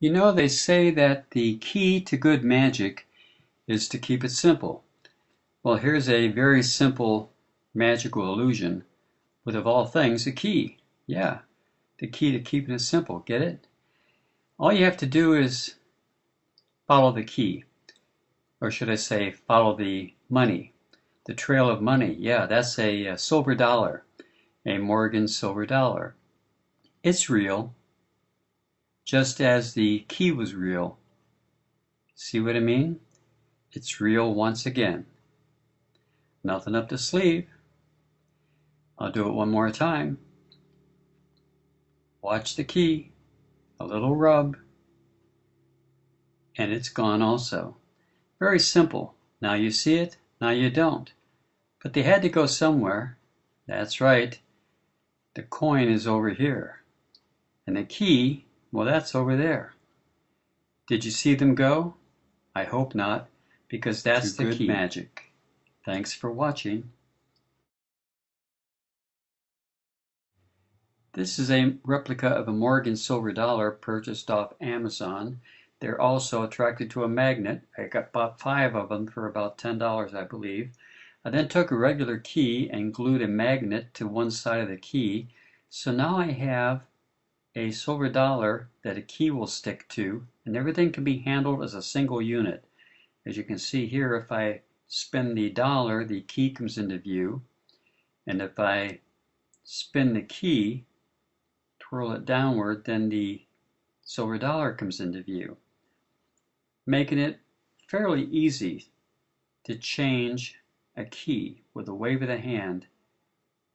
You know, they say that the key to good magic is to keep it simple. Well, here's a very simple magical illusion with, of all things, a key. Yeah, the key to keeping it simple. Get it? All you have to do is follow the key. Or should I say, follow the money. The trail of money. Yeah, that's a silver dollar. A Morgan silver dollar. It's real, just as the key was real. See what I mean? It's real once again. Nothing up the sleeve. I'll do it one more time. Watch the key, a little rub, and it's gone also. Very simple. Now you see it, now you don't. But they had to go somewhere. That's right. The coin is over here. And the key, well, that's over there. Did you see them go? I hope not, because that's the key. Magic. Thanks for watching. This is a replica of a Morgan silver dollar purchased off Amazon. They're also attracted to a magnet. I bought 5 of them for about $10, I believe. I then took a regular key and glued a magnet to one side of the key. So now I have a silver dollar that a key will stick to, and everything can be handled as a single unit. As you can see here, if I spin the dollar, the key comes into view. And if I spin the key, twirl it downward, then the silver dollar comes into view, making it fairly easy to change a key with a wave of the hand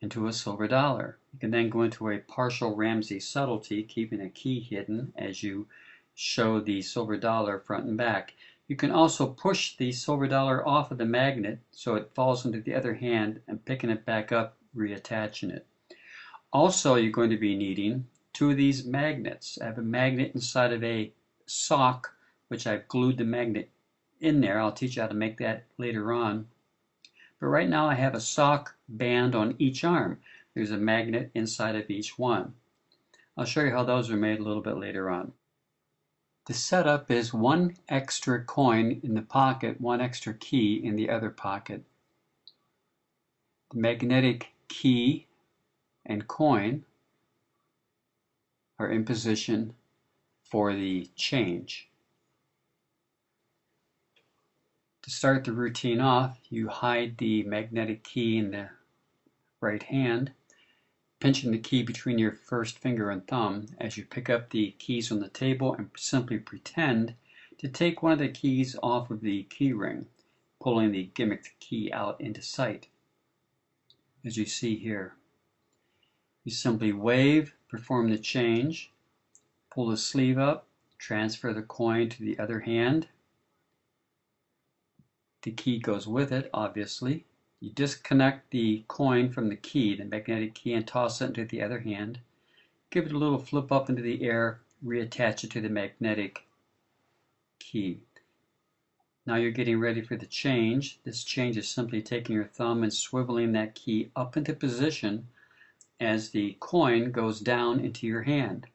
into a silver dollar. You can then go into a partial Ramsey subtlety, keeping a key hidden as you show the silver dollar front and back. You can also push the silver dollar off of the magnet so it falls into the other hand, and picking it back up, reattaching it. Also, you're going to be needing 2 of these magnets. I have a magnet inside of a sock, which I've glued the magnet in there. I'll teach you how to make that later on. But right now I have a sock band on each arm. There's a magnet inside of each one. I'll show you how those are made a little bit later on. The setup is 1 extra coin in the pocket, 1 extra key in the other pocket. The magnetic key and coin are in position for the change. To start the routine off, you hide the magnetic key in the right hand, pinching the key between your first finger and thumb as you pick up the keys on the table, and simply pretend to take one of the keys off of the key ring, pulling the gimmicked key out into sight. As you see here, you simply wave, perform the change, pull the sleeve up, transfer the coin to the other hand. The key goes with it, obviously. You disconnect the coin from the key, the magnetic key, and toss it into the other hand. Give it a little flip up into the air, reattach it to the magnetic key. Now you're getting ready for the change. This change is simply taking your thumb and swiveling that key up into position as the coin goes down into your hand.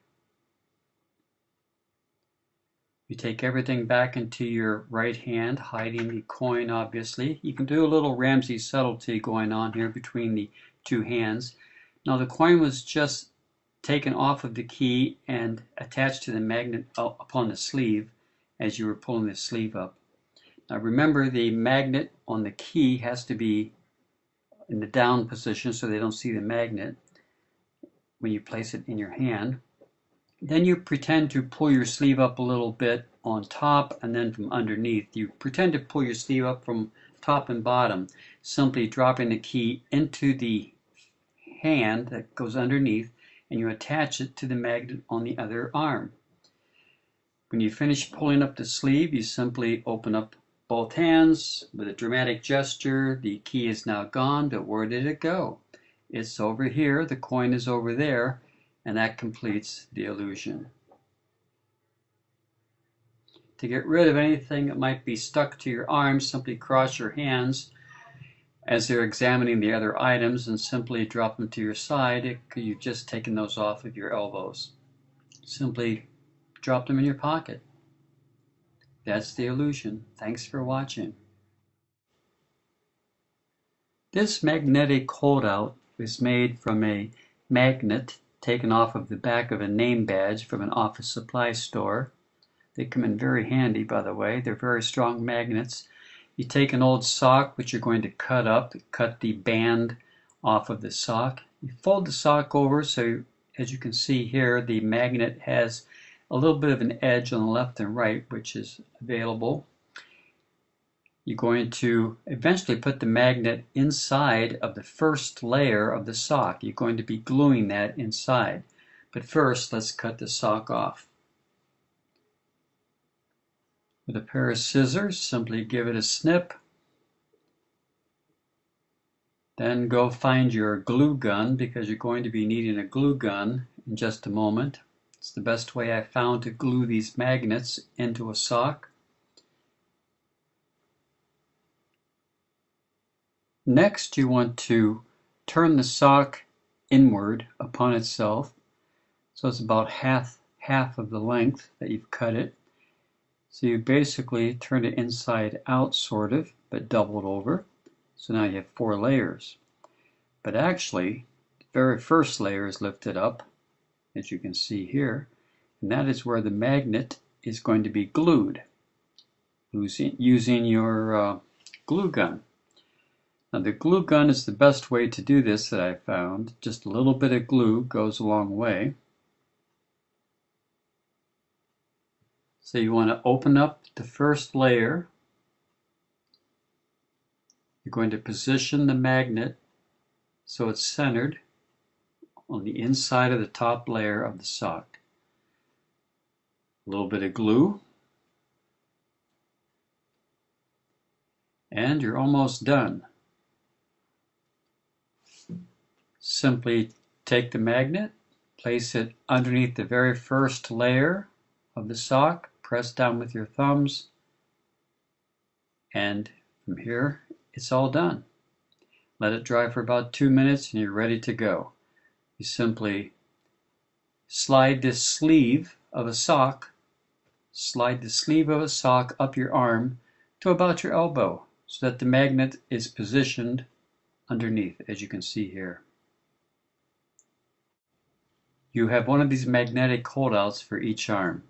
You take everything back into your right hand, hiding the coin, obviously. You can do a little Ramsey subtlety going on here between the 2 hands. Now the coin was just taken off of the key and attached to the magnet upon the sleeve as you were pulling the sleeve up. Now remember, the magnet on the key has to be in the down position so they don't see the magnet when you place it in your hand. Then you pretend to pull your sleeve up a little bit on top and then from underneath. You pretend to pull your sleeve up from top and bottom, simply dropping the key into the hand that goes underneath, and you attach it to the magnet on the other arm. When you finish pulling up the sleeve, you simply open up both hands with a dramatic gesture. The key is now gone, but where did it go? It's over here, the coin is over there, and that completes the illusion. To get rid of anything that might be stuck to your arm, simply cross your hands as they're examining the other items and simply drop them to your side. You've just taken those off of your elbows. Simply drop them in your pocket. That's the illusion. Thanks for watching. This magnetic holdout is made from a magnet taken off of the back of a name badge from an office supply store. They come in very handy, by the way. They're very strong magnets. You take an old sock, which you're going to cut up, cut the band off of the sock. You fold the sock over so, as you can see here, the magnet has a little bit of an edge on the left and right, which is available. You're going to eventually put the magnet inside of the first layer of the sock. You're going to be gluing that inside. But first, let's cut the sock off. With a pair of scissors, simply give it a snip. Then go find your glue gun, because you're going to be needing a glue gun in just a moment. It's the best way I found to glue these magnets into a sock. Next, you want to turn the sock inward upon itself, so it's about half of the length that you've cut it. So you basically turn it inside out, sort of, but doubled over. So now you have 4 layers. But actually, the very first layer is lifted up, as you can see here, and that is where the magnet is going to be glued using your glue gun. Now the glue gun is the best way to do this that I found. Just a little bit of glue goes a long way. So you want to open up the first layer. You're going to position the magnet so it's centered on the inside of the top layer of the sock. A little bit of glue. And you're almost done. Simply take the magnet, place it underneath the very first layer of the sock, press down with your thumbs, and from here it's all done. Let it dry for about 2 minutes and you're ready to go. You simply slide this sleeve of a sock, up your arm to about your elbow so that the magnet is positioned underneath, as you can see here. You have one of these magnetic holdouts for each arm.